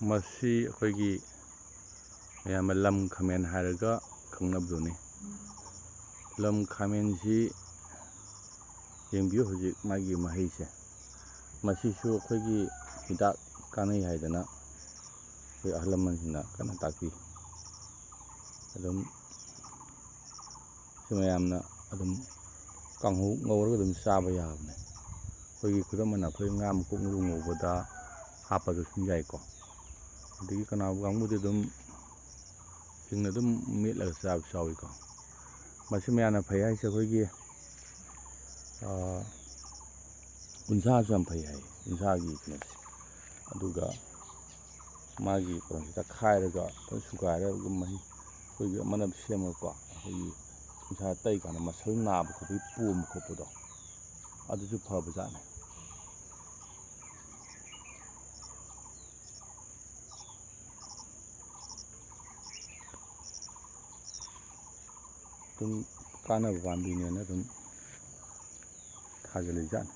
ꯃꯁꯤ ꯑꯩꯈꯣꯏꯒꯤ ꯃꯌꯥꯝꯅ ꯂꯝ ꯈꯥꯃꯦꯟ ꯍꯥꯏꯔꯒ ꯈꯪꯅꯕꯗꯨꯅꯤ꯫ ꯂꯝ ꯈꯥꯃꯦꯟꯁꯤ ꯌꯦꯡꯕꯤꯌꯨ ꯍꯧꯖꯤꯛ ꯃꯥꯒꯤ ꯃꯍꯩꯁꯦ, ꯃꯁꯤꯁꯨ ꯑꯩꯈꯣꯏꯒꯤ ꯍꯤꯗꯥꯛ ꯀꯥꯟꯅꯩ ꯍꯥꯏꯗꯅ ꯑꯩꯈꯣꯏ ꯑꯍꯜ ꯂꯃꯟꯁꯤꯡꯅ ꯀꯟꯅ ꯇꯥꯛꯄꯤ꯫ ꯑꯗꯨꯝ ꯁꯤ ꯃꯌꯥꯝꯅ ꯑꯗꯨꯝ ꯀꯥꯡꯍꯧ ꯉꯧꯔꯒ ꯑꯗꯨꯝ ꯆꯥꯕ ꯌꯥꯕꯅꯦ꯫ ꯑꯩꯈꯣꯏꯒꯤ ꯈꯨꯗꯝ ꯑꯣꯏꯅ ꯑꯩꯈꯣꯏ ꯉꯥ ꯃꯀꯣꯛ ꯃꯔꯨ ꯉꯧꯕꯗ ꯍꯥꯞꯄꯒꯁꯨ ꯌꯥꯏꯀꯣ꯫ ꯑꯗꯒꯤ ꯀꯅꯥꯒꯨꯝꯕ ꯀꯥꯡꯕꯨꯗꯤ ꯑꯗꯨꯝ ꯍꯤꯡꯅ ꯑꯗꯨꯝ ꯃꯦꯠꯂꯒ ꯆꯥꯕꯁꯨ ꯌꯥꯎꯏꯀꯣ꯫ ꯃꯁꯤ ꯃꯌꯥꯝꯅ ꯐꯩ ꯍꯥꯏꯁꯦ ꯑꯩꯈꯣꯏꯒꯤ ꯎꯟꯁꯥꯁꯨ ꯌꯥꯝ ꯐꯩ ꯍꯥꯏ, ꯎꯟꯁꯥꯒꯤ ꯀꯩꯅꯣꯁꯦ꯫ ꯑꯗꯨꯒ ꯃꯥꯒꯤ ꯀꯩꯅꯣꯁꯤ ꯇꯛꯈꯥꯏꯔꯒ ꯁꯨꯒꯥꯏꯔꯒ ꯃꯍꯤ ꯑꯩꯈꯣꯏꯒꯤ ꯃꯅꯞ ꯁꯦꯝꯃꯒꯀꯣ, ꯑꯩꯈꯣꯏꯒꯤ ꯎꯟꯁꯥ ꯇꯩꯀꯥꯟꯗ ꯃꯁꯜ ꯅꯥꯕ ꯈꯣꯠꯄꯒꯤ ꯄꯣꯝꯕ ꯈꯣꯠꯄꯗꯣ ꯑꯗꯨꯁꯨ ꯐꯕꯖꯥꯠꯅꯤ꯫ ꯑꯗꯨꯝ ꯀꯥꯟꯅꯕ ꯄꯥꯝꯕꯤꯅꯦꯅ ꯑꯗꯨꯝ ꯊꯥꯖꯤꯜꯂꯤꯖꯥꯠꯅꯤ꯫